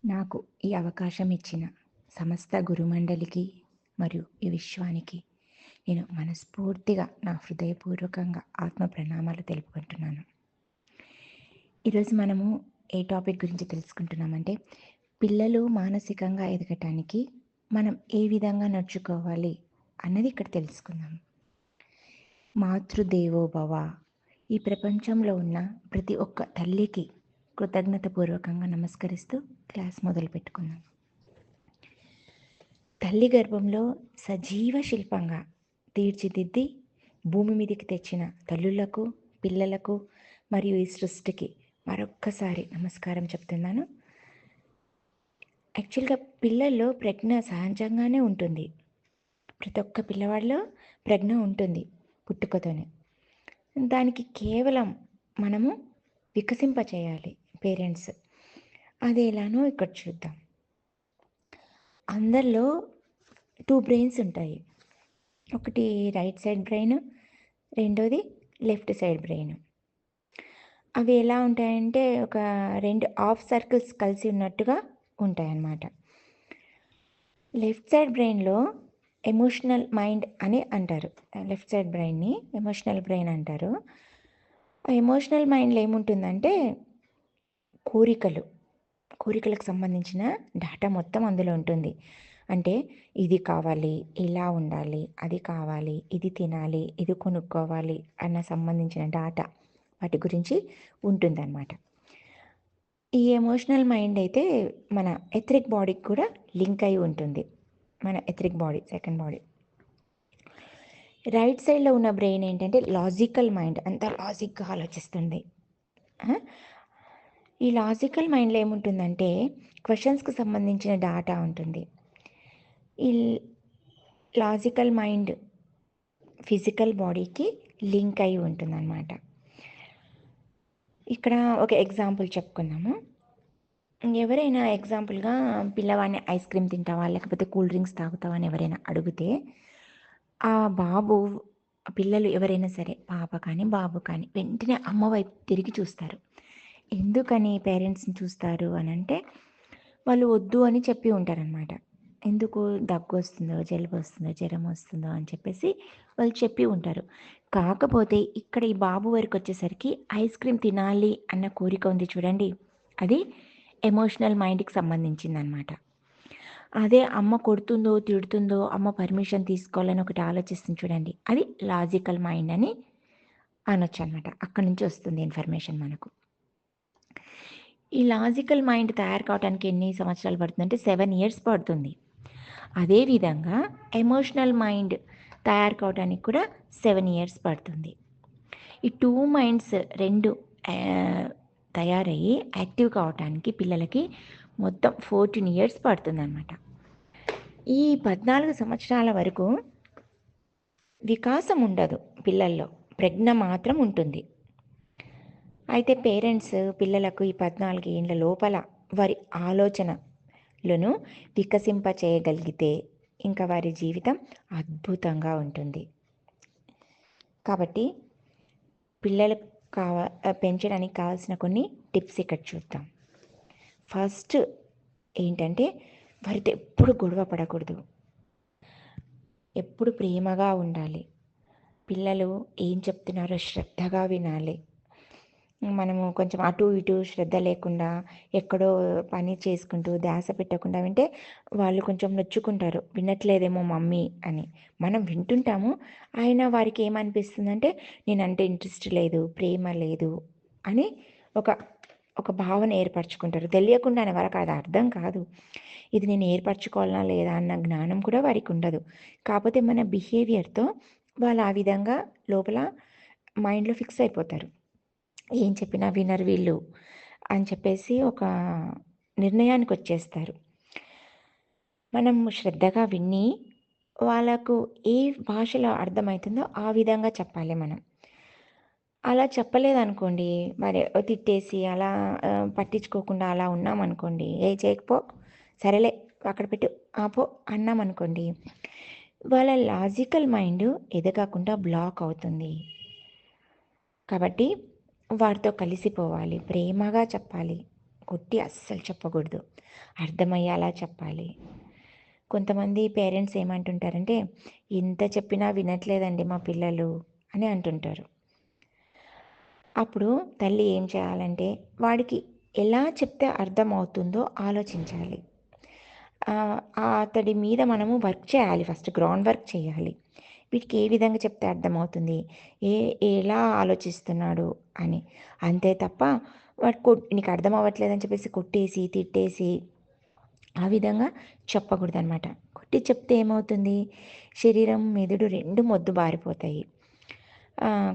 నాకు ఈ అవకాశం ఇచ్చిన సమస్త గురుమండలికి మరియు ఈ విశ్వానికి నేను మనస్ఫూర్తిగా నా హృదయపూర్వకంగా ఆత్మ ప్రణామాలు తెలుపుకుంటున్నాను. ఈరోజు మనము ఏ టాపిక్ గురించి తెలుసుకుంటున్నామంటే, పిల్లలు మానసికంగా ఎదగటానికి మనం ఏ విధంగా నడుచుకోవాలి అన్నది ఇక్కడ తెలుసుకుందాం. మాతృదేవో భవ. ఈ ప్రపంచంలో ఉన్న ప్రతి ఒక్క తల్లికి కృతజ్ఞతపూర్వకంగా నమస్కరిస్తూ క్లాస్ మొదలు పెట్టుకుందాం. తల్లి గర్భంలో సజీవ శిల్పంగా తీర్చిదిద్ది భూమి మీదకి తెచ్చిన తల్లులకు, పిల్లలకు మరియు ఈ సృష్టికి మరొక్కసారి నమస్కారం చెప్తున్నాను. యాక్చువల్గా పిల్లల్లో ప్రజ్ఞ సహజంగానే ఉంటుంది. ప్రతి ఒక్క పిల్లవాడిలో ప్రజ్ఞ ఉంటుంది పుట్టుకతోనే. దానికి కేవలం మనము వికసింపచేయాలి పేరెంట్స్. అది ఎలానో ఇక్కడ చూద్దాం. అందరిలో 2 బ్రెయిన్స్ ఉంటాయి. ఒకటి రైట్ సైడ్ బ్రెయిన్, రెండోది లెఫ్ట్ సైడ్ బ్రెయిన్. అవి ఎలా ఉంటాయంటే ఒక 2 హాఫ్ సర్కిల్స్ కలిసి ఉన్నట్టుగా ఉంటాయన్నమాట. లెఫ్ట్ సైడ్ బ్రెయిన్లో ఎమోషనల్ మైండ్ అని అంటారు. లెఫ్ట్ సైడ్ బ్రెయిన్ని ఎమోషనల్ బ్రెయిన్ అంటారు. ఆ ఎమోషనల్ మైండ్లో ఏముంటుందంటే కోరికలకు సంబంధించిన డేటా మొత్తం అందులో ఉంటుంది. అంటే ఇది కావాలి, ఇలా ఉండాలి, అది కావాలి, ఇది తినాలి, ఇది కొనుక్కోవాలి అన్న సంబంధించిన డేటా వాటి గురించి ఉంటుందన్నమాట. ఈ ఎమోషనల్ మైండ్ అయితే మన ఎథరిక్ బాడీకి కూడా లింక్ అయి ఉంటుంది. మన etheric body, second body. Right సైడ్లో ఉన్న బ్రెయిన్ ఏంటంటే లాజికల్ మైండ్, అంతా లాజిక్గా ఆలోచిస్తుంది. ఈ లాజికల్ మైండ్లో ఏముంటుందంటే క్వశ్చన్స్కి సంబంధించిన డేటా ఉంటుంది. ఈ లాజికల్ మైండ్ ఫిజికల్ బాడీకి లింక్ అయి ఉంటుందన్నమాట. ఇక్కడ ఒక ఎగ్జాంపుల్ చెప్పుకుందాము. ఎవరైనా ఎగ్జాంపుల్గా పిల్లవాడిని ఐస్ క్రీమ్ తింటావా లేకపోతే కూల్ డ్రింక్స్ తాగుతావా అని ఎవరైనా అడిగితే ఆ బాబు, పిల్లలు ఎవరైనా సరే, పాప కానీ బాబు కానీ వెంటనే అమ్మ వైపు తిరిగి చూస్తారు. ఎందుకని పేరెంట్స్ని చూస్తారు అని అంటే, వాళ్ళు వద్దు అని చెప్పి ఉంటారనమాట. ఎందుకు దగ్గు వస్తుందో, జలుబు వస్తుందో, జ్వరం వస్తుందో అని చెప్పేసి వాళ్ళు చెప్పి ఉంటారు. కాకపోతే ఇక్కడ ఈ బాబు వరకు వచ్చేసరికి ఐస్ క్రీమ్ తినాలి అన్న కోరిక ఉంది చూడండి, అది ఎమోషనల్ మైండ్కి సంబంధించిందనమాట. అదే అమ్మ కొడుతుందో, తిడుతుందో, అమ్మ పర్మిషన్ తీసుకోవాలని ఒకటి ఆలోచిస్తుంది చూడండి, అది లాజికల్ మైండ్ అని అనొచ్చు అనమాట. అక్కడి నుంచి వస్తుంది ఇన్ఫర్మేషన్ మనకు. ఈ లాజికల్ మైండ్ తయారు కావడానికి ఎన్ని సంవత్సరాలు పడుతుందంటే 7 ఇయర్స్ పడుతుంది. అదేవిధంగా ఎమోషనల్ మైండ్ తయారు కావడానికి కూడా 7 ఇయర్స్ పడుతుంది. ఈ 2 మైండ్స్ 2 తయారయ్యి యాక్టివ్ కావడానికి పిల్లలకి మొత్తం 14 ఇయర్స్ పడుతుందన్నమాట. ఈ 14 సంవత్సరాల వరకు వికాసం ఉండదు పిల్లల్లో, ప్రజ్ఞ మాత్రం ఉంటుంది. అయితే పేరెంట్స్ పిల్లలకు ఈ 14 ఏళ్ళ లోపల వారి ఆలోచనలను వికసింప చేయగలిగితే ఇంకా వారి జీవితం అద్భుతంగా ఉంటుంది. కాబట్టి పిల్లలు పెంచడానికి కావాల్సిన కొన్ని టిప్స్ ఇక్కడ చూద్దాం. ఫస్ట్ ఏంటంటే, వారితో ఎప్పుడు గొడవ పడకూడదు, ఎప్పుడు ప్రేమగా ఉండాలి. పిల్లలు ఏం చెప్తున్నారో శ్రద్ధగా వినాలి. మనము కొంచెం అటు ఇటు శ్రద్ధ లేకుండా ఎక్కడో పని చేసుకుంటూ ధ్యాస పెట్టకుండా వింటే వాళ్ళు కొంచెం నొచ్చుకుంటారు, వినట్లేదేమో మమ్మీ అని. మనం వింటుంటాము, అయినా వారికి ఏమనిపిస్తుందంటే నేనంటే ఇంట్రెస్ట్ లేదు, ప్రేమ లేదు అని ఒక ఒక భావన ఏర్పరచుకుంటారు. తెలియకుండానే, వారికి అది అర్థం కాదు. ఇది నేను ఏర్పరచుకోవాలనా లేదా అన్న జ్ఞానం కూడా వారికి ఉండదు. కాకపోతే మన బిహేవియర్తో వాళ్ళు ఆ విధంగా లోపల మైండ్లో ఫిక్స్ అయిపోతారు. ఏం చెప్పినా వినరు వీళ్ళు అని చెప్పేసి ఒక నిర్ణయానికి వచ్చేస్తారు. మనం శ్రద్ధగా విని వాళ్ళకు ఏ భాషలో అర్థమవుతుందో ఆ విధంగా చెప్పాలి మనం. అలా చెప్పలేదనుకోండి, మరి తిట్టేసి అలా పట్టించుకోకుండా అలా ఉన్నామనుకోండి, ఏ చేయకపో, సరేలే అక్కడ పెట్టు, ఆపో అన్నామనుకోండి, వాళ్ళ లాజికల్ మైండ్ ఎదగకుండా బ్లాక్ అవుతుంది. కాబట్టి వారితో కలిసిపోవాలి, ప్రేమగా చెప్పాలి, కొట్టి అస్సలు చెప్పకూడదు, అర్థమయ్యేలా చెప్పాలి. కొంతమంది పేరెంట్స్ ఏమంటుంటారంటే, ఎంత చెప్పినా వినట్లేదండి మా పిల్లలు అని అంటుంటారు. అప్పుడు తల్లి ఏం చేయాలంటే, వాడికి ఎలా చెప్తే అర్థమవుతుందో ఆలోచించాలి. అతడి మీద మనము వర్క్ చేయాలి, ఫస్ట్ గ్రౌండ్ వర్క్ చేయాలి. వీటికి ఏ విధంగా చెప్తే అర్థమవుతుంది, ఎలా ఆలోచిస్తున్నాడు అని. అంతే తప్ప వాడు నీకు అర్థం అవ్వట్లేదని చెప్పేసి కొట్టేసి, తిట్టేసి ఆ విధంగా చెప్పకూడదనమాట. కొట్టి చెప్తే ఏమవుతుంది, శరీరం, మెదడు 2 మొద్దుబారిపోతాయి.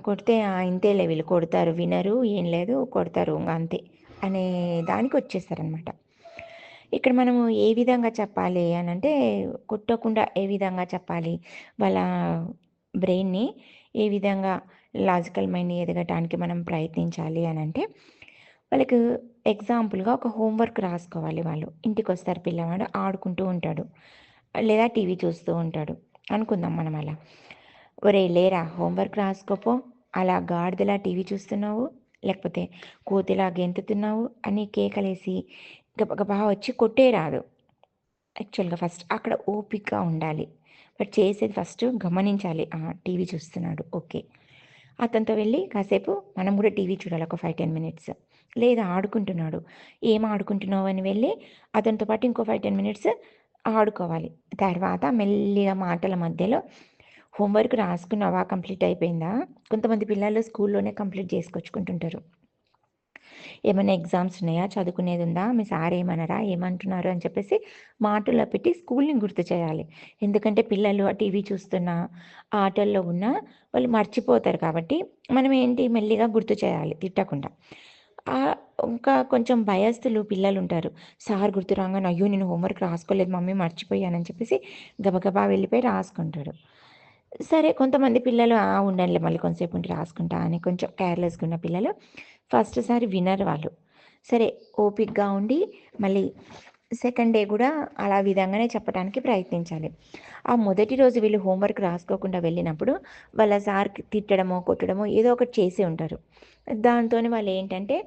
కొడితే ఇంతేలే వీళ్ళు కొడతారు, వినరు, ఏం లేదు కొడతారు అంతే అనే దానికి వచ్చేస్తారనమాట. ఇక్కడ మనము ఏ విధంగా చెప్పాలి అనంటే, కొట్టకుండా ఏ విధంగా చెప్పాలి, వాళ్ళ బ్రెయిన్‌ని ఏ విధంగా లాజికల్ మైండ్ ఎదగటానికి మనం ప్రయత్నించాలి అనంటే, వాళ్ళకు ఎగ్జాంపుల్‌గా ఒక హోంవర్క్ రాసుకోవాలి వాళ్ళు. ఇంటికొస్తారు పిల్లవాడు ఆడుకుంటూ ఉంటాడు, లేదా టీవీ చూస్తూ ఉంటాడు అనుకుందాం మనం అలా. ఒరేయ్ లేరా హోంవర్క్ రాసుకోపో, అలా గాడిదలా టీవీ చూస్తున్నావు, లేకపోతే కోతిలా గెంతుతున్నావు అని కేకలేసి గబగబా వచ్చి కొట్టేయరాదు. యాక్చువల్‌గా ఫస్ట్ అక్కడ ఓపికగా ఉండాలి. బట్ చేసేది ఫస్ట్ గమనించాలి. టీవీ చూస్తున్నాడు, ఓకే. అతనితో వెళ్ళి కాసేపు మనం కూడా టీవీ చూడాలి ఒక 5-10 మినిట్స్. లేదా ఆడుకుంటున్నాడు, ఏం ఆడుకుంటున్నావు అని వెళ్ళి అతనితో పాటు ఇంకో 5-10 మినిట్స్ ఆడుకోవాలి. తర్వాత మెల్లిగా మాటల మధ్యలో హోంవర్క్ రాసుకున్నావా, కంప్లీట్ అయిపోయిందా. కొంతమంది పిల్లలు స్కూల్లోనే కంప్లీట్ చేసుకొచ్చుకుంటుంటారు. ఏమైనా ఎగ్జామ్స్ ఉన్నాయా, చదువుకునేది ఉందా, మీ సార్ ఏమనరా, ఏమంటున్నారు అని చెప్పేసి మాటల్లో పెట్టి స్కూల్ని గుర్తు చేయాలి. ఎందుకంటే పిల్లలు ఆ టీవీ చూస్తున్నా, ఆటల్లో ఉన్నా వాళ్ళు మర్చిపోతారు కాబట్టి మనం ఏంటి మెల్లిగా గుర్తు చేయాలి తిట్టకుండా. ఇంకా కొంచెం భయస్థులు పిల్లలు ఉంటారు. సార్ గుర్తు రాగానే అయ్యో నేను హోంవర్క్ రాసుకోలేదు మమ్మీ మర్చిపోయానని చెప్పేసి గబగబా వెళ్ళిపోయి రాసుకుంటాడు. సరే కొంతమంది పిల్లలు ఉండండిలే మళ్ళీ కొంతసేపు ఉండి రాసుకుంటా అని కొంచెం కేర్లెస్గా ఉన్న పిల్లలు ఫస్ట్ సారి వినరు వాళ్ళు. సరే ఓపికగా ఉండి మళ్ళీ సెకండ్ డే కూడా అలా విధంగానే చెప్పడానికి ప్రయత్నించాలి. ఆ మొదటి రోజు వీళ్ళు హోంవర్క్ రాసుకోకుండా వెళ్ళినప్పుడు వాళ్ళ సార్ తిట్టడమో కొట్టడమో ఏదో ఒకటి చేసి ఉంటారు. దాంతోనే వాళ్ళు ఏంటంటే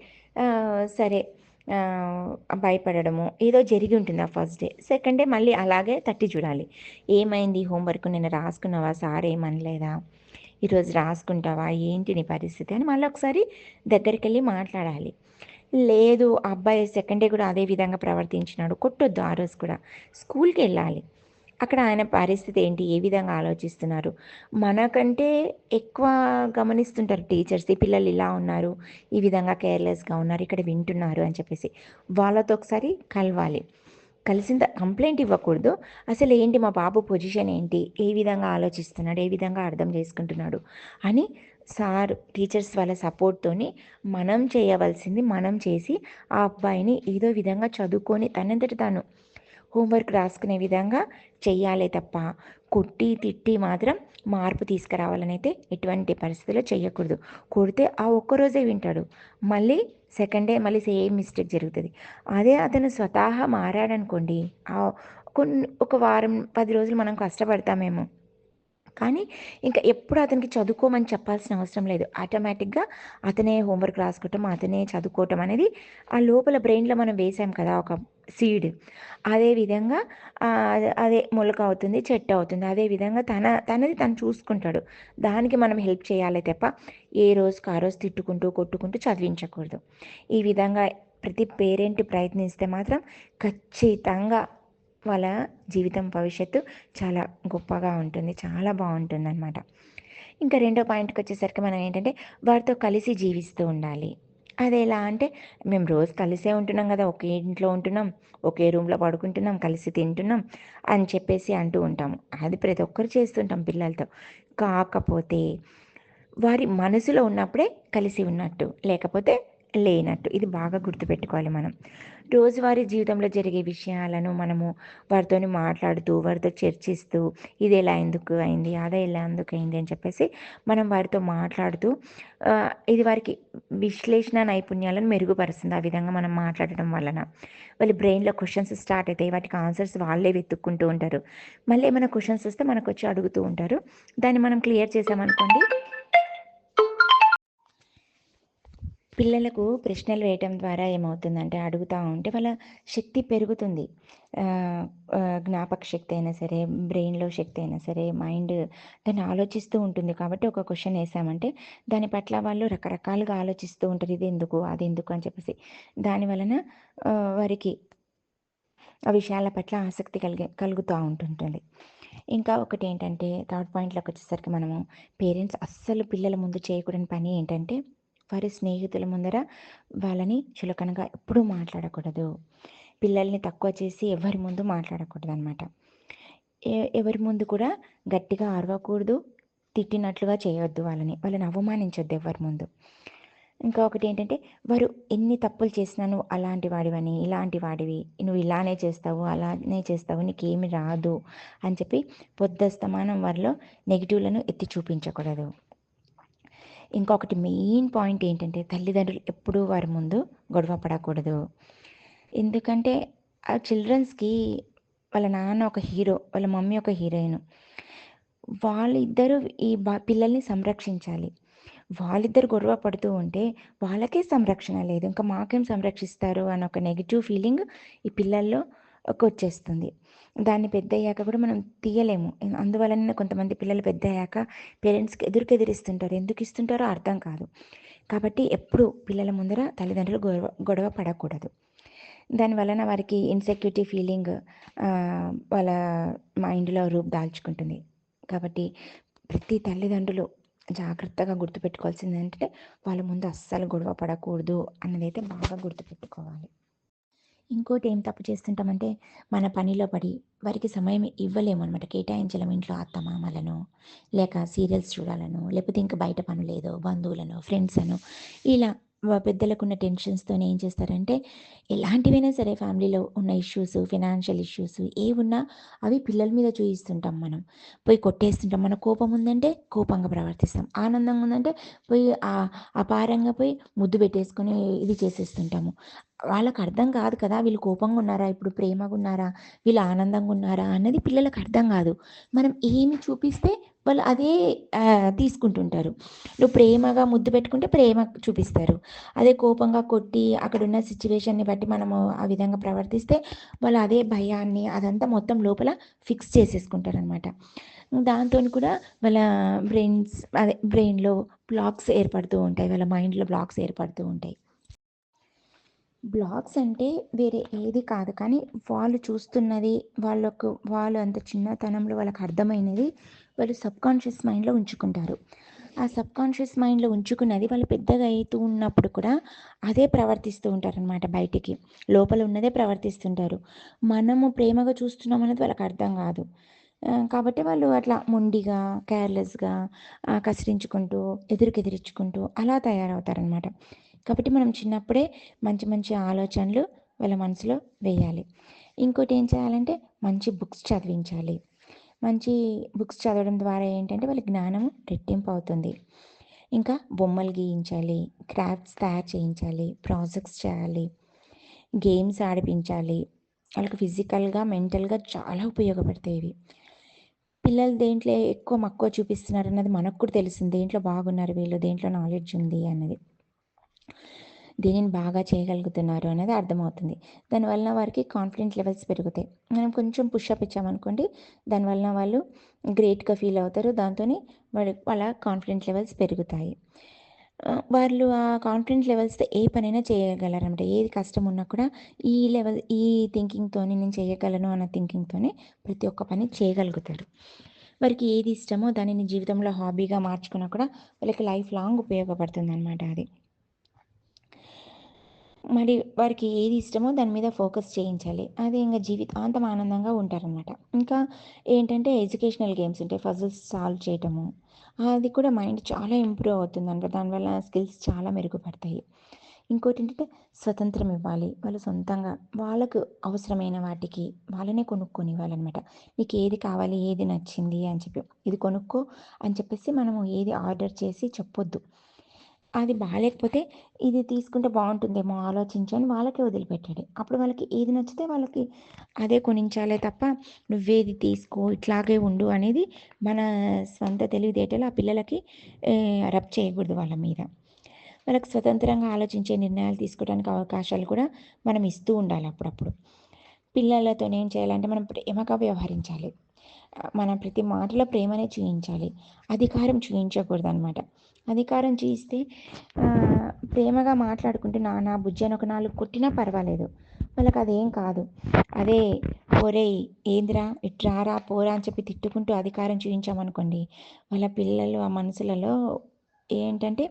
సరే భయపడడము ఏదో జరిగి ఉంటుంది ఆ ఫస్ట్ డే. సెకండ్ డే మళ్ళీ అలాగే తట్టి చూడాలి. ఏమైంది హోంవర్క్ నిన్న రాసుకున్నావా, సార్ ఏమనలేదా, ఈరోజు రాసుకుంటావా, ఏంటి నీ పరిస్థితి అని మళ్ళీ ఒకసారి దగ్గరికి వెళ్ళి మాట్లాడాలి. లేదు అబ్బాయి సెకండ్ డే కూడా అదే విధంగా ప్రవర్తించినాడు, కొట్టొద్దు ఆ రోజు కూడా. స్కూల్కి వెళ్ళాలి, అక్కడ ఆయన పరిస్థితి ఏంటి, ఏ విధంగా ఆలోచిస్తున్నారు, మనకంటే ఎక్కువ గమనిస్తుంటారు టీచర్స్. ఈ పిల్లలు ఇలా ఉన్నారు, ఈ విధంగా కేర్లెస్గా ఉన్నారు, ఇక్కడ వింటున్నారు అని చెప్పేసి వాళ్ళతో ఒకసారి కలవాలి. కలిసిన కంప్లైంట్ ఇవ్వకూడదు, అసలు ఏంటి మా బాబు పొజిషన్ ఏంటి, ఏ విధంగా ఆలోచిస్తున్నాడు, ఏ విధంగా అర్థం చేసుకుంటున్నాడు అని సార్ టీచర్స్ వాళ్ళ సపోర్ట్తోని మనం చేయవలసింది మనం చేసి ఆ అబ్బాయిని ఏదో విధంగా చదువుకొని తనంతటి తాను హోంవర్క్ రాసుకునే విధంగా చెయ్యాలే తప్ప కొట్టి తిట్టి మాత్రం మార్పు తీసుకురావాలని అయితే ఎటువంటి పరిస్థితుల్లో చేయకూడదు. కొడితే ఆ ఒక్కరోజే వింటాడు, మళ్ళీ సెకండ్ డే మళ్ళీ సేమ్ మిస్టేక్ జరుగుతుంది. అదే అతను స్వతహా మారాడనుకోండి, ఒక వారం 10 రోజులు మనం కష్టపడతామేమో, కానీ ఇంకా ఎప్పుడు అతనికి చదువుకోమని చెప్పాల్సిన అవసరం లేదు. ఆటోమేటిక్‌గా అతనే హోంవర్క్ రాసుకోవటం, అతనే చదువుకోవటం అనేది ఆ లోపల బ్రెయిన్‌లో మనం వేసాం కదా ఒక సీడ్. అదే విధంగా అదే మొలక అవుతుంది, చెట్టు అవుతుంది. అదే విధంగా తనది తను చూసుకుంటాడు. దానికి మనం హెల్ప్ చేయాలే తప్ప ఏ రోజుకి ఆ రోజు తిట్టుకుంటూ, కొట్టుకుంటూ చదివించకూడదు. ఈ విధంగా ప్రతి పేరెంట్ ప్రయత్నిస్తే మాత్రం ఖచ్చితంగా వాళ్ళ జీవితం భవిష్యత్తు చాలా గొప్పగా ఉంటుంది, చాలా బాగుంటుందన్నమాట. ఇంకా రెండో పాయింట్కి వచ్చేసరికి మనం ఏంటంటే వారితో కలిసి జీవిస్తూ ఉండాలి. అది ఎలా అంటే, మేము రోజు కలిసే ఉంటున్నాం కదా, ఒకే ఇంట్లో ఉంటున్నాం, ఒకే రూమ్లో పడుకుంటున్నాం, కలిసి తింటున్నాం అని చెప్పేసి అంటూ ఉంటాము. అది ప్రతి ఒక్కరు చేస్తుంటాం పిల్లలతో. కాకపోతే వారి మనసులో ఉన్నప్పుడే కలిసి ఉన్నట్టు, లేకపోతే లేనట్టు. ఇది బాగా గుర్తుపెట్టుకోవాలి మనం. రోజువారీ జీవితంలో జరిగే విషయాలను మనము వారితోని మాట్లాడుతూ, వారితో చర్చిస్తూ, ఇది ఎలా ఎందుకు అయింది, అదే ఎలా ఎందుకు అయింది అని చెప్పేసి మనం వారితో మాట్లాడుతూ ఇది వారికి విశ్లేషణ నైపుణ్యాలను మెరుగుపరుస్తుంది. ఆ విధంగా మనం మాట్లాడటం వలన వాళ్ళ బ్రెయిన్‌లో క్వెషన్స్ స్టార్ట్ అవుతాయి. వాటికి ఆన్సర్స్ వాళ్ళే వెతుక్కుంటూ ఉంటారు. మళ్ళీ ఏమైనా క్వెషన్స్ వస్తే మనకొచ్చి అడుగుతూ ఉంటారు. దాన్ని మనం క్లియర్ చేసామనుకోండి, పిల్లలకు ప్రశ్నలు వేయటం ద్వారా ఏమవుతుందంటే, అడుగుతా ఉంటే వాళ్ళ శక్తి పెరుగుతుంది. జ్ఞాపక శక్తి అయినా సరే, బ్రెయిన్‌లో శక్తి అయినా సరే, మైండ్ దాన్ని ఆలోచిస్తూ ఉంటుంది. కాబట్టి ఒక క్వెషన్ ఏసామంటే, దాని పట్ల వాళ్ళు రకరకాలుగా ఆలోచిస్తూ ఉంటారు. ఇదెందుకు? అదెందుకు? అని చెప్పేసి. దాని వలన వారికి ఆ విషయాల పట్ల ఆసక్తి కలుగుతా ఉంటుంటుంది. ఇంకా ఒకటేంటంటే, థర్డ్ పాయింట్‌లోకొచ్చేసరికి మనము పేరెంట్స్ అస్సలు పిల్లల ముందు చేయకూడని పని ఏంటంటే, వారి స్నేహితుల ముందర వాళ్ళని చులకనగా ఎప్పుడూ మాట్లాడకూడదు. పిల్లల్ని తక్కువ చేసి ఎవరి ముందు మాట్లాడకూడదనమాట. ఎవరి ముందు కూడా గట్టిగా అరవకూడదు, తిట్టినట్లుగా చేయొద్దు వాళ్ళని. వాళ్ళని అవమానించొద్దు ఎవ్వరి ముందు. ఇంకా ఒకటేంటంటే, వారు ఎన్ని తప్పులు చేసినా నువ్వు అలాంటి వాడివని, ఇలాంటి వాడివి, నువ్వు ఇలానే చేస్తావు, అలానే చేస్తావు, నీకేమి రాదు అని చెప్పి పొద్దస్తమానం వారిలో నెగెటివ్‌లను ఎత్తి చూపించకూడదు. ఇంకొకటి మెయిన్ పాయింట్ ఏంటంటే, తల్లిదండ్రులు ఎప్పుడూ వారి ముందు గొడవ పడకూడదు. ఎందుకంటే ఆ చిల్డ్రన్స్‌కి వాళ్ళ నాన్న ఒక హీరో, వాళ్ళ మమ్మీ ఒక హీరోయిన్. వాళ్ళిద్దరూ ఈ పిల్లల్ని సంరక్షించాలి. వాళ్ళిద్దరు గొడవ పడుతూ ఉంటే వాళ్ళకే సంరక్షణ లేదు. ఇంకా మాకేం సంరక్షిస్తారు అన్న ఒక నెగెటివ్ ఫీలింగ్ ఈ పిల్లల్లో వచ్చేస్తుంది. దాన్ని పెద్దయ్యాక కూడా మనం తీయలేము. అందువలన కొంతమంది పిల్లలు పెద్దయ్యాక పేరెంట్స్‌కి ఎదురుకెదిరిస్తుంటారు. ఎందుకు ఇస్తుంటారో అర్థం కాదు. కాబట్టి ఎప్పుడు పిల్లల ముందర తల్లిదండ్రులు గొడవ గొడవ పడకూడదు. దాని వలన వారికి ఇన్‌సెక్యూరిటీ ఫీలింగ్ వాళ్ళ మైండ్‌లో రూపు దాల్చుకుంటుంది. కాబట్టి ప్రతి తల్లిదండ్రులు జాగ్రత్తగా గుర్తుపెట్టుకోవాల్సింది ఏంటంటే, వాళ్ళ ముందు అస్సలు గొడవ పడకూడదు అన్నదైతే బాగా గుర్తుపెట్టుకోవాలి. ఇంకోటి ఏం తప్పు చేస్తుంటామంటే, మన పనిలో పడి వారికి సమయం ఇవ్వలేమనమాట. కేటాయించలేము ఇంట్లో అత్తమామలను, లేక సీరియల్స్ చూడాలనో, లేకపోతే ఇంకా బయట పనులేదో, బంధువులనో, ఫ్రెండ్స్ అనో ఇలా పెద్దలకున్న టెన్షన్స్‌తోని ఏం చేస్తారంటే, ఎలాంటివైనా సరే ఫ్యామిలీలో ఉన్న ఇష్యూస్, ఫైనాన్షియల్ ఇష్యూస్ ఏవున్నా అవి పిల్లల మీద చూయిస్తుంటాం మనం. పోయి కొట్టేస్తుంటాం. మనకు కోపం ఉందంటే కోపంగా ప్రవర్తిస్తాం. ఆనందంగా ఉందంటే పోయి అపారంగా పోయి ముద్దు పెట్టేసుకొని ఇది చేసేస్తుంటాము. వాళ్ళకి అర్థం కాదు కదా! వీళ్ళు కోపంగా ఉన్నారా? ఇప్పుడు ప్రేమగా ఉన్నారా? వీళ్ళు ఆనందంగా ఉన్నారా? అన్నది పిల్లలకి అర్థం కాదు. మనం ఏమి చూపిస్తే వాళ్ళు అదే తీసుకుంటుంటారు. నువ్వు ప్రేమగా ముద్దు పెట్టుకుంటే ప్రేమ చూపిస్తారు. అదే కోపంగా కొట్టి అక్కడున్న సిట్యుయేషన్‌ని బట్టి మనము ఆ విధంగా ప్రవర్తిస్తే వాళ్ళు అదే భయాన్ని అదంతా మొత్తం లోపల ఫిక్స్ చేసేసుకుంటారనమాట. దాంతోని కూడా వాళ్ళ బ్రెయిన్‌లో బ్లాక్స్ ఏర్పడుతూ ఉంటాయి. వాళ్ళ మైండ్‌లో బ్లాక్స్ ఏర్పడుతూ ఉంటాయి. బ్లాగ్స్ అంటే వేరే ఏది కాదు. కానీ వాళ్ళు చూస్తున్నది వాళ్ళు అంత చిన్నతనంలో వాళ్ళకి అర్థమైనది వాళ్ళు సబ్‌కాన్షియస్ మైండ్‌లో ఉంచుకుంటారు. ఆ సబ్‌కాన్షియస్ మైండ్‌లో ఉంచుకున్నది వాళ్ళు పెద్దగా అయితూ ఉన్నప్పుడు కూడా అదే ప్రవర్తిస్తూ ఉంటారనమాట బయటికి. లోపల ఉన్నదే ప్రవర్తిస్తుంటారు. మనము ప్రేమగా చూస్తున్నామన్నది వాళ్ళకి అర్థం కాదు. కాబట్టి వాళ్ళు అట్లా మొండిగా, కేర్‌లెస్‌గా కసిరించుకుంటూ, ఎదురుకెదిరించుకుంటూ అలా తయారవుతారనమాట. కాబట్టి మనం చిన్నప్పుడే మంచి మంచి ఆలోచనలు వాళ్ళ మనసులో వేయాలి. ఇంకోటి ఏం చేయాలంటే మంచి బుక్స్ చదివించాలి. మంచి బుక్స్ చదవడం ద్వారా ఏంటంటే వాళ్ళ జ్ఞానం రెట్టింపు అవుతుంది. ఇంకా బొమ్మలు గీయించాలి, క్రాఫ్ట్స్ తయారు చేయించాలి, ప్రాజెక్ట్స్ చేయాలి, గేమ్స్ ఆడిపించాలి. వాళ్ళకి ఫిజికల్‌గా, మెంటల్‌గా చాలా ఉపయోగపడతాయి ఇవి. పిల్లలు దేంట్లో ఎక్కువ మక్కువ చూపిస్తున్నారన్నది మనకు కూడా తెలుస్తుంది. దేంట్లో బాగున్నారు వీళ్ళు, దేంట్లో నాలెడ్జ్ ఉంది అన్నది. దేనిని బాగా చేయగలుగుతున్నారు అనేది అర్థమవుతుంది. దానివలన వారికి కాన్ఫిడెంట్ లెవెల్స్ పెరుగుతాయి. మనం కొంచెం పుషప్ ఇచ్చామనుకోండి, దానివలన వాళ్ళు గ్రేట్‌గా ఫీల్ అవుతారు. దాంతోని వాళ్ళ కాన్ఫిడెంట్ లెవెల్స్ పెరుగుతాయి. వాళ్ళు ఆ కాన్ఫిడెంట్ లెవెల్స్‌తో ఏ పనైనా చేయగలరనమాట. ఏది కష్టం ఉన్నా కూడా ఈ థింకింగ్‌తోని నేను చేయగలను అన్న థింకింగ్‌తోనే ప్రతి ఒక్క పని చేయగలుగుతారు. వారికి ఏది ఇష్టమో దానిని జీవితంలో హాబీగా మార్చుకున్నా కూడా వాళ్ళకి లైఫ్ లాంగ్ ఉపయోగపడుతుందనమాట అది. మరి వారికి ఏది ఇష్టమో దాని మీద ఫోకస్ చేయించాలి. అది ఇంక జీవితాంతం ఆనందంగా ఉంటారనమాట. ఇంకా ఏంటంటే ఎడ్యుకేషనల్ గేమ్స్ ఉంటాయి. పజిల్స్ సాల్వ్ చేయటము. అది కూడా మైండ్ చాలా ఇంప్రూవ్ అవుతుందనమాట. దానివల్ల స్కిల్స్ చాలా మెరుగుపడతాయి. ఇంకోటేంటంటే స్వతంత్రం ఇవ్వాలి. వాళ్ళు సొంతంగా వాళ్ళకు అవసరమైన వాటికి వాళ్ళనే కొనుక్కొనివ్వాలనమాట. నీకేది కావాలి, ఏది నచ్చింది అని చెప్పి, ఇది కొనుక్కో అని చెప్పేసి మనము ఏది ఆర్డర్ చేసి చెప్పొద్దు. అది బాలేకపోతే ఇది తీసుకుంటే బావుంటుందేమో ఆలోచించు అని వాళ్ళకే వదిలిపెట్టాలి. అప్పుడు వాళ్ళకి ఏది నచ్చితే వాళ్ళకి అదే కొనించాలే తప్ప, నువ్వేది తీసుకో, ఇట్లాగే ఉండు అనేది మన స్వంత తెలివితేటలు ఆ పిల్లలకి రబ్ చేయకూడదు వాళ్ళ మీద. వాళ్ళకి స్వతంత్రంగా ఆలోచించే నిర్ణయాలు తీసుకోవడానికి అవకాశాలు కూడా మనం ఇస్తూ ఉండాలి అప్పుడప్పుడు. పిల్లలతోని ఏం చేయాలంటే మనం ప్రేమగా వ్యవహరించాలి. మనం ప్రతి మాటలో ప్రేమనే చూయించాలి. అధికారం చూయించకూడదనమాట. అధికారం చూయిస్తే ప్రేమగా మాట్లాడుకుంటూ నాన్న, బుజ్జి అని ఒక 4 కొట్టినా పర్వాలేదు. వాళ్ళకదేం కాదు. అదే ఒరేయ్! ఏందిరా ఇటు రారా, పోరా అని చెప్పి తిట్టుకుంటూ అధికారం చూయించామనుకోండి, వాళ్ళ పిల్లలు ఆ మనసులలో ఏంటంటే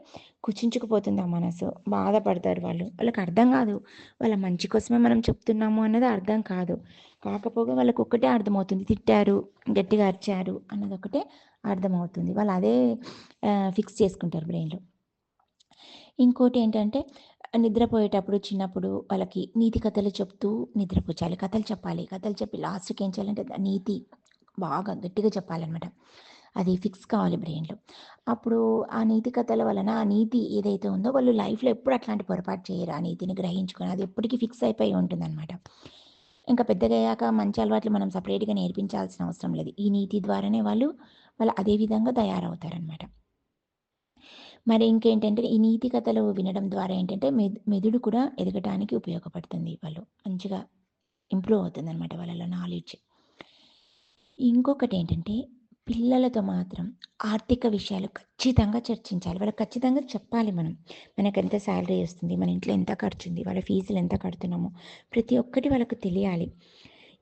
కుచించుకుపోతుంది ఆ మనసు. బాధపడతారు వాళ్ళు. వాళ్ళకి అర్థం కాదు. వాళ్ళ మంచి కోసమే మనం చెప్తున్నాము అన్నది అర్థం కాదు. కాకపోగా వాళ్ళకొక్కటే అర్థమవుతుంది. తిట్టారు, గట్టిగా అరిచారు అన్నదొక్కటే అర్థమవుతుంది. వాళ్ళు అదే ఫిక్స్ చేసుకుంటారు బ్రెయిన్‌లో. ఇంకోటేంటంటే నిద్రపోయేటప్పుడు చిన్నప్పుడు వాళ్ళకి నీతి కథలు చెప్తూ నిద్రపుచ్చాలి. కథలు చెప్పాలి. కథలు చెప్పి లాస్ట్‌కి ఏం చేయాలంటే నీతి బాగా గట్టిగా చెప్పాలనమాట. అది ఫిక్స్ కావాలి బ్రెయిన్‌లో. అప్పుడు ఆ నీతి కథల వలన ఆ నీతి ఏదైతే ఉందో వాళ్ళు లైఫ్‌లో ఎప్పుడు అట్లాంటి పొరపాటు చేయరు. ఆ నీతిని గ్రహించుకొని అది ఎప్పటికి ఫిక్స్ అయిపోయి ఉంటుందనమాట. ఇంకా పెద్దగయ్యాక మంచి అలవాట్లు మనం సెపరేట్‌గా నేర్పించాల్సిన అవసరం లేదు. ఈ నీతి ద్వారానే వాళ్ళు అదే విధంగా తయారవుతారనమాట. మరి ఇంకేంటంటే ఈ నీతి కథలు వినడం ద్వారా ఏంటంటే మెదడు కూడా ఎదగటానికి ఉపయోగపడుతుంది. వాళ్ళు మంచిగా ఇంప్రూవ్ అవుతుందనమాట వాళ్ళలో నాలెడ్జ్. ఇంకొకటేంటంటే పిల్లలతో మాత్రం ఆర్థిక విషయాలు ఖచ్చితంగా చర్చించాలి. వాళ్ళకి ఖచ్చితంగా చెప్పాలి మనం. మనకెంత శాలరీ వస్తుంది, మన ఇంట్లో ఎంత ఖర్చుంది, వాళ్ళ ఫీజులు ఎంత కడుతున్నాము, ప్రతి ఒక్కటి వాళ్ళకి తెలియాలి.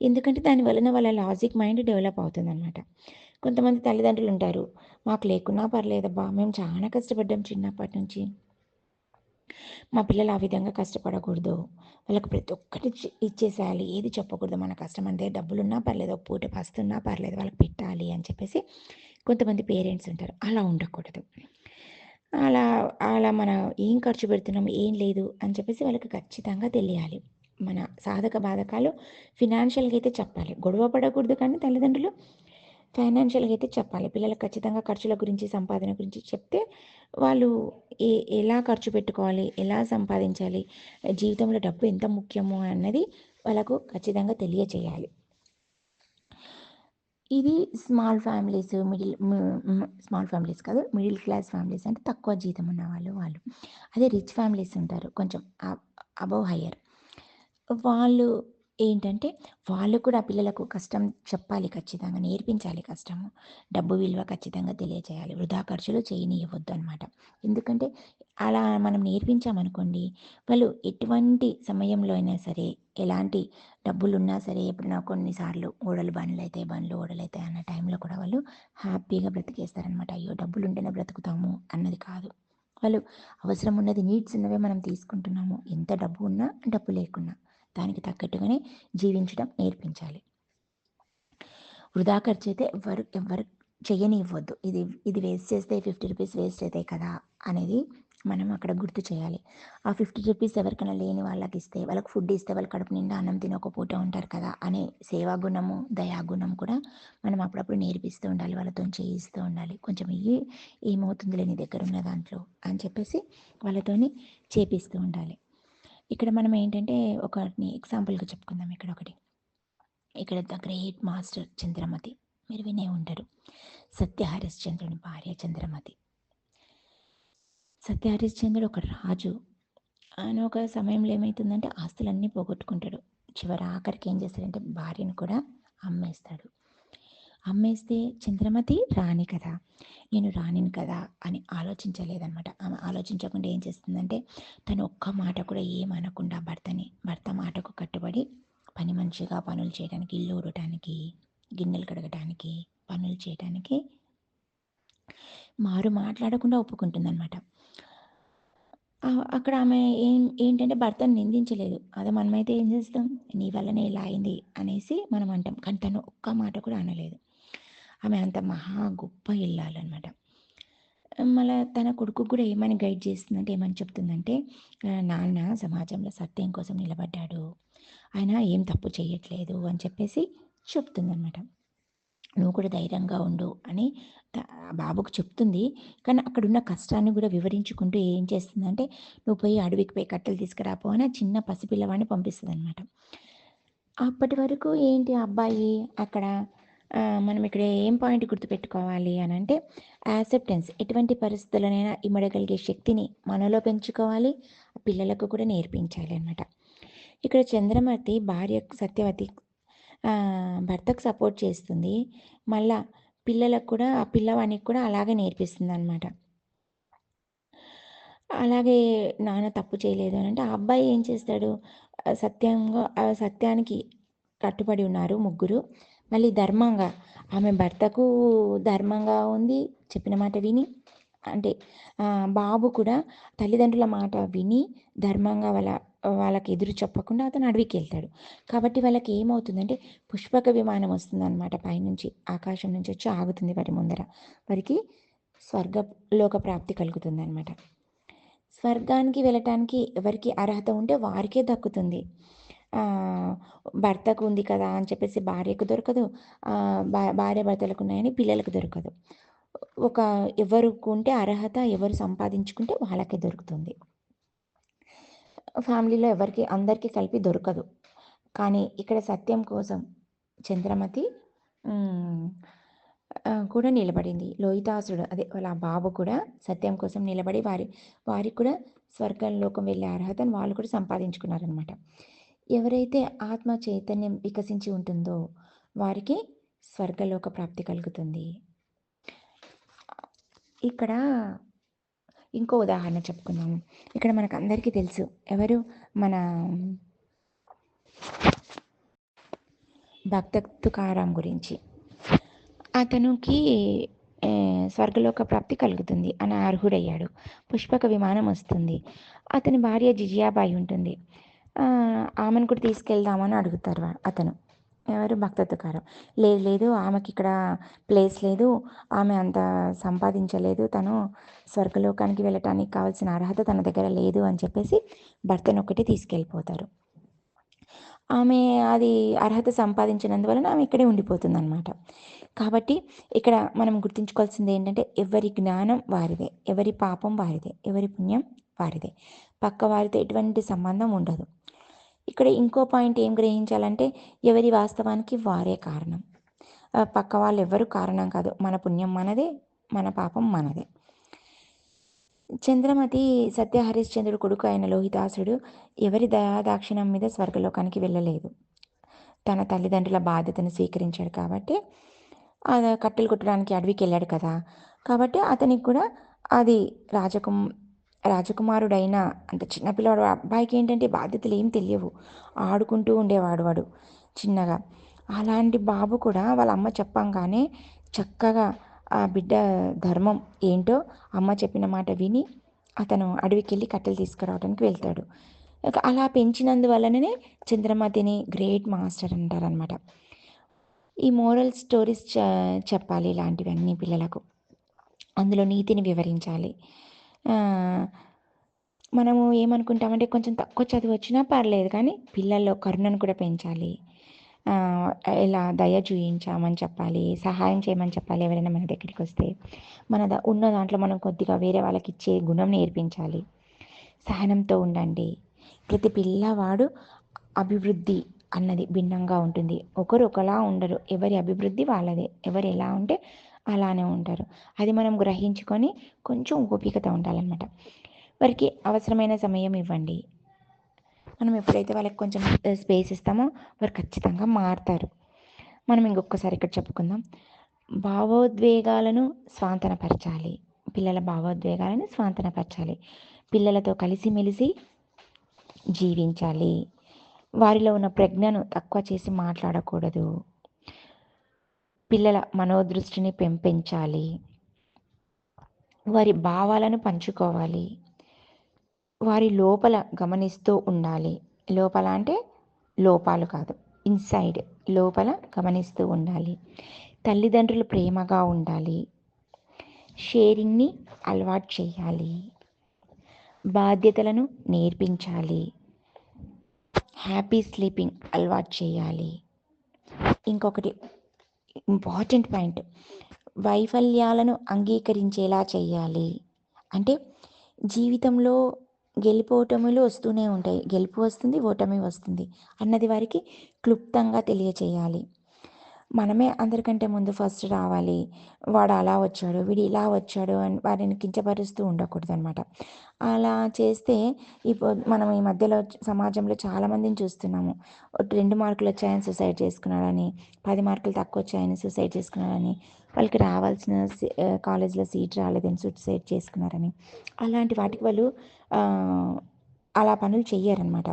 ఎందుకంటే దాని వలన వాళ్ళ లాజిక్ మైండ్ డెవలప్ అవుతుందనమాట. కొంతమంది తల్లిదండ్రులుంటారు, మాకు లేకున్నా పర్లేదబ్బా! మేము చానా కష్టపడ్డాం చిన్నప్పటి నుంచి. మా పిల్లలు ఆ విధంగా కష్టపడకూడదు. వాళ్ళకి ప్రతి ఒక్కటి ఇచ్చేసేయాలి. ఏది చెప్పకూడదు. మన కష్టం అంతే డబ్బులున్నా పర్లేదు. ఒక పూట పస్తున్నా పర్లేదు. వాళ్ళకి పెట్టాలి అని చెప్పేసి కొంతమంది పేరెంట్స్ ఉంటారు. అలా ఉండకూడదు. అలా అలా మనం ఏం ఖర్చు పెడుతున్నాం, ఏం లేదు అని చెప్పేసి వాళ్ళకి ఖచ్చితంగా తెలియాలి. మన సాధక బాధకాలు ఫినాన్షియల్‌గా అయితే చెప్పాలి. గొడవ పడకూడదు కానీ తల్లిదండ్రులు ఫైనాన్షియల్‌గా అయితే చెప్పాలి. పిల్లలకు ఖచ్చితంగా ఖర్చుల గురించి, సంపాదన గురించి చెప్తే వాళ్ళు ఎ ఎలా ఖర్చు పెట్టుకోవాలి, ఎలా సంపాదించాలి, జీవితంలో డబ్బు ఎంత ముఖ్యమో అన్నది వాళ్ళకు ఖచ్చితంగా తెలియచేయాలి. ఇది స్మాల్ ఫ్యామిలీస్, స్మాల్ ఫ్యామిలీస్ కాదు. మిడిల్ క్లాస్ ఫ్యామిలీస్ అంటే తక్కువ జీతం ఉన్నవాళ్ళు. అదే రిచ్ ఫ్యామిలీస్ ఉంటారు. కొంచెం అబోవ్ హైయర్. వాళ్ళు ఏంటంటే, వాళ్ళు కూడా పిల్లలకు కష్టం చెప్పాలి ఖచ్చితంగా. నేర్పించాలి కష్టము. డబ్బు విలువ ఖచ్చితంగా తెలియచేయాలి. వృధా ఖర్చులు చేయనీయవద్దనమాట. ఎందుకంటే, అలా మనం నేర్పించామనుకోండి, వాళ్ళు ఎటువంటి సమయంలో అయినా సరే, ఎలాంటి డబ్బులున్నా సరే, ఎప్పుడైనా కొన్నిసార్లు బండ్లు ఓడలైతాయి అన్న టైంలో కూడా వాళ్ళు హ్యాపీగా బ్రతికేస్తారనమాట. అయ్యో! డబ్బులుంటేనే బ్రతుకుతాము అన్నది కాదు. వాళ్ళు అవసరం ఉన్నది నీడ్స్ ఉన్నవే మనం తీసుకుంటున్నాము. ఎంత డబ్బు ఉన్నా, డబ్బు లేకున్నా. దానికి తగ్గట్టుగానే జీవించడం నేర్పించాలి. వృధా ఖర్చయితే ఎవ్వరు చెయ్యనివ్వద్దు. ఇది వేస్ట్ చేస్తే రూ. 50 వేస్ట్ అయితాయి కదా! అనేది మనం అక్కడ గుర్తు చేయాలి. ఆ రూ. 50 ఎవరికైనా లేని వాళ్ళకిస్తే, వాళ్ళకి ఫుడ్ ఇస్తే వాళ్ళు కడుపు నిండా అన్నం తిని ఒక పూట ఉంటారు కదా! అనే సేవా గుణము, దయాగుణం కూడా మనం అప్పుడప్పుడు నేర్పిస్తూ ఉండాలి. వాళ్ళతోని చేయిస్తూ ఉండాలి. కొంచెం ఇయ్యి ఏమవుతుందిలే నీ దగ్గరున్న దాంట్లో అని చెప్పేసి వాళ్ళతోని చేపిస్తూ ఉండాలి. ఇక్కడ మనం ఏంటంటే ఒకటిని ఎగ్జాంపుల్‌గా చెప్పుకుందాం ఇక్కడొకటి. ఇక్కడ ద గ్రేట్ మాస్టర్ చంద్రమతి. మీరు వినే ఉంటారు. సత్య హరిశ్చంద్రుని భార్య చంద్రమతి. సత్య హరిశ్చంద్రుడు ఒక రాజు. ఆయన ఒక సమయంలో ఏమైతుందంటే ఆస్తులన్నీ పోగొట్టుకుంటాడు. ఆఖరికి ఏం చేస్తాడంటే భార్యను కూడా అమ్మేస్తాడు. అమ్మేస్తే చంద్రమతి రాణి కదా! నేను రాణిని కదా అని ఆలోచించలేదనమాట. ఆమె ఆలోచించకుండా ఏం చేస్తుందంటే తను ఒక్క మాట కూడా ఏమనకుండా భర్త మాటకు కట్టుబడి పని మనిషిగా పనులు చేయడానికి, ఇల్లు ఊడటానికి, గిన్నెలు కడగటానికి, పనులు చేయటానికి మాట్లాడకుండా ఒప్పుకుంటుందనమాట. అక్కడ ఆమె ఏంటంటే భర్తను నిందించలేదు. అదే మనమైతే ఏం చేస్తాం? నీ వల్లనే ఇలా అయింది అనేసి మనం అంటాం. కానీ తను ఒక్క మాట కూడా అనలేదు. ఆమె అంత మహా గొప్ప ఇల్లాలనమాట. మళ్ళా తన కొడుకుకి కూడా ఏమని గైడ్ చేస్తుందంటే, ఏమని చెప్తుందంటే, నాన్న సమాజంలో సత్యం కోసం నిలబడ్డాడు. ఆయన ఏం తప్పు చేయట్లేదు అని చెప్పేసి చెప్తుందనమాట. నువ్వు కూడా ధైర్యంగా ఉండు అని బాబుకు చెప్తుంది. కానీ అక్కడున్న కష్టాన్ని కూడా వివరించుకుంటూ ఏం చేస్తుందంటే, నువ్వు పోయి అడవికి పోయి కట్టెలు తీసుకురాపో అని ఆ చిన్న పసిపిల్లవాడిని పంపిస్తదనమాట. అప్పటి వరకు ఏంటి ఆ అబ్బాయి అక్కడ మనం ఇక్కడ ఏం పాయింట్ గుర్తుపెట్టుకోవాలి అని అంటే, యాక్సెప్టెన్స్ ఎటువంటి పరిస్థితులనైనా ఇమడగలిగే శక్తిని మనలో పెంచుకోవాలి, పిల్లలకు కూడా నేర్పించాలి అనమాట. ఇక్కడ చంద్రమతి భార్య సత్యవతి భర్తకు సపోర్ట్ చేస్తుంది. మళ్ళా పిల్లలకు కూడా ఆ పిల్లవానికి కూడా అలాగే నేర్పిస్తుందనమాట. అలాగే నాన్న తప్పు చేయలేదు అనంటే, ఆ అబ్బాయి ఏం చేస్తాడు, సత్యానికి కట్టుబడి ఉన్నారు ముగ్గురు. మళ్ళీ ధర్మంగా ఆమె భర్తకు ధర్మంగా ఉంది, చెప్పిన మాట విని. అంటే బాబు కూడా తల్లిదండ్రుల మాట విని ధర్మంగా వాళ్ళకి ఎదురు చెప్పకుండా అతను అడవికెళ్తాడు. కాబట్టి వాళ్ళకి ఏమవుతుందంటే, పుష్పక విమానం వస్తుందనమాట పైనుంచి. ఆకాశం నుంచి వచ్చి ఆగుతుంది వారి ముందర. వారికి స్వర్గలోక ప్రాప్తి కలుగుతుందనమాట. స్వర్గానికి వెళ్ళటానికి ఎవరికి అర్హత ఉంటే వారికే దక్కుతుంది. భర్తకు ఉంది కదా అని చెప్పేసి భార్యకు దొరకదు. భార్యాభర్తలకు ఉన్నాయని పిల్లలకు దొరకదు. ఎవరికి ఉంటే అర్హత, ఎవరు సంపాదించుకుంటే వాళ్ళకే దొరుకుతుంది. ఫ్యామిలీలో అందరికీ కలిపి దొరకదు. కానీ ఇక్కడ సత్యం కోసం చంద్రమతి కూడా నిలబడింది. లోహితాసుడు అదే వాళ్ళ బాబు కూడా సత్యం కోసం నిలబడి వారికి కూడా స్వర్గలోకం వెళ్ళే అర్హతను వాళ్ళు కూడా సంపాదించుకున్నారనమాట. ఎవరైతే ఆత్మ చైతన్యం వికసించి ఉంటుందో వారికి స్వర్గలోక ప్రాప్తి కలుగుతుంది. ఇక్కడ ఇంకో ఉదాహరణ చెప్పుకుందాము. ఇక్కడ మనకు అందరికీ తెలుసు, ఎవరు మన భక్త తుకారాం గురించి. అతనికి స్వర్గలోక ప్రాప్తి కలుగుతుంది అని అర్హుడయ్యాడు. పుష్పక విమానం వస్తుంది. అతని భార్య జిజియాబాయి ఉంటుంది. ఆమెను కూడా తీసుకెళ్దామని అడుగుతారు అతను. ఎవరు భక్త తుకారాం. లేదు ఆమెకి ఇక్కడ ప్లేస్ లేదు, ఆమె అంత సంపాదించలేదు, తను స్వర్గలోకానికి వెళ్ళటానికి కావాల్సిన అర్హత తన దగ్గర లేదు అని చెప్పేసి భర్తను ఒకటి తీసుకెళ్ళిపోతారు. ఆమె అది అర్హత సంపాదించినందువలన ఆమె ఇక్కడే ఉండిపోతుంది అనమాట. కాబట్టి ఇక్కడ మనం గుర్తుంచుకోవాల్సింది ఏంటంటే, ఎవరి జ్ఞానం వారిదే, ఎవరి పాపం వారిదే, ఎవరి పుణ్యం వారిదే. పక్క వారితో ఎటువంటి సంబంధం ఉండదు. ఇక్కడ ఇంకో పాయింట్ ఏం గ్రహించాలంటే, ఎవరి వాస్తవానికి వారే కారణం. పక్క వాళ్ళు ఎవరు కారణం కాదు. మన పుణ్యం మనదే, మన పాపం మనదే. చంద్రమతి సత్యహరిశ్చంద్రుడు కొడుకు అయిన లోహితాసుడు ఎవరి దయాదాక్షిణ్యం మీద స్వర్గలోకానికి వెళ్ళలేదు. తన తల్లిదండ్రుల బాధ్యతను స్వీకరించాడు కాబట్టి, కట్టెలు కొట్టడానికి అడవికి వెళ్ళాడు కదా, కాబట్టి అతనికి కూడా అది రాజకుమారుడైన అంటే చిన్నపిల్లవాడు అబ్బాయికి ఏంటంటే బాధ్యతలు ఏం తెలియవు, ఆడుకుంటూ ఉండేవాడు వాడు చిన్నగా. అలాంటి బాబు కూడా వాళ్ళ అమ్మ చెప్పంగానే చక్కగా ఆ బిడ్డ ధర్మం ఏంటో అమ్మ చెప్పిన మాట విని అతను అడవికి వెళ్ళి కట్టెలు తీసుకురావడానికి వెళ్తాడు. అలా పెంచినందువలననే చంద్రమతిని గ్రేట్ మాస్టర్ అంటారనమాట. ఈ మోరల్ స్టోరీస్ చెప్పాలి ఇలాంటివన్నీ పిల్లలకు. అందులో నీతిని వివరించాలి. మనము ఏమనుకుంటామంటే, కొంచెం తక్కువ చదువు వచ్చినా పర్లేదు కానీ పిల్లల్లో కరుణను కూడా పెంచాలి. ఇలా దయ చూయించామని చెప్పాలి, సహాయం చేయమని చెప్పాలి. ఎవరైనా మన దగ్గరికి వస్తే ఉన్న దాంట్లో మనం కొద్దిగా వేరే వాళ్ళకి ఇచ్చే గుణం నేర్పించాలి. సహనంతో ఉండండి. ప్రతి పిల్లవాడు అభివృద్ధి అన్నది భిన్నంగా ఉంటుంది. ఒకరు ఒకలా ఉండరు. ఎవరి అభివృద్ధి వాళ్ళదే. ఎవరు ఎలా ఉంటే అలానే ఉంటారు. అది మనం గ్రహించుకొని కొంచెం ఓపికతో ఉండాలన్నమాట. వారికి అవసరమైన సమయం ఇవ్వండి. మనం ఎప్పుడైతే వాళ్ళకి కొంచెం స్పేస్ ఇస్తామో వారు ఖచ్చితంగా మారుతారు. మనం ఇంకొకసారి ఇక్కడ చెప్పుకుందాం. భావోద్వేగాలను స్వాంతనపరచాలి. పిల్లల భావోద్వేగాలను స్వాంతనపరచాలి. పిల్లలతో కలిసిమెలిసి జీవించాలి. వారిలో ఉన్న ప్రజ్ఞను తక్కువ చేసి మాట్లాడకూడదు. పిల్లల మనోదృష్టిని పెంచాలి. వారి భావాలను పంచుకోవాలి. వారి లోపల గమనిస్తూ ఉండాలి. లోపల అంటే లోపాలు కాదు, ఇన్సైడ్ లోపల గమనిస్తూ ఉండాలి. తల్లిదండ్రులు ప్రేమగా ఉండాలి. షేరింగ్ని అలవాటు చేయాలి. బాధ్యతలను నేర్పించాలి. హ్యాపీ స్లీపింగ్ అలవాటు చేయాలి. ఇంకొకటి ఇంపార్టెంట్ పాయింట్, వైఫల్యాలను అంగీకరించేలా చేయాలి. అంటే జీవితంలో గెలుపోటములు వస్తూనే ఉంటాయి. గెలుపు వస్తుంది, ఓటమి వస్తుంది అన్నది వారికి క్లుప్తంగా తెలియచేయాలి. మనమే అందరికంటే ముందు ఫస్ట్ రావాలి. వాడు అలా వచ్చాడు, వీడు ఇలా వచ్చాడు అని వారిని కించపరుస్తూ ఉండకూడదనమాట. అలా చేస్తే మనం ఈ మధ్యలో సమాజంలో చాలామందిని చూస్తున్నాము. 2 మార్కులొచ్చాయని సూసైడ్ చేసుకున్నాడని, 10 మార్కులు తక్కువొచ్చాయని సూసైడ్ చేసుకున్నాడని, వాళ్ళకి రావాల్సిన కాలేజ్‌లో సీట్ రాలేదని సూసైడ్ చేసుకున్నారని. అలాంటి వాటికి వాళ్ళు ఆహ్, అలా పనులు చెయ్యరనమాట.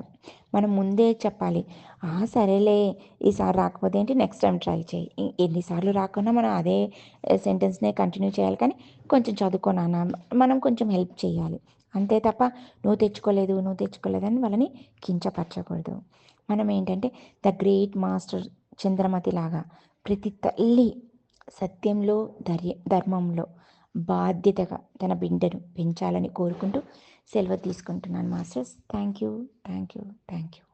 మనం ముందే చెప్పాలి. సరేలే ఈసారి రాకపోతే ఏంటి నెక్స్ట్ టైమ్ ట్రై చెయి. ఎన్ని సార్లు రాకున్నా మనం అదే సెంటెన్స్‌నే కంటిన్యూ చేయాలి కానీ, కొంచెం చదువుకో నాన్న, మనం కొంచెం హెల్ప్ చేయాలి. అంతే తప్ప నువ్వు తెచ్చుకోలేదని వాళ్ళని కించపరచకూడదు. మనం ఏంటంటే ద గ్రేట్ మాస్టర్ చంద్రమతి లాగా ప్రతి తల్లి సత్యంలో, ధర్మంలో బాధ్యతగా తన బిడ్డను పెంచాలని కోరుకుంటూ సెలవు తీసుకుంటున్నాను masters. Thank you. Thank you. Thank you.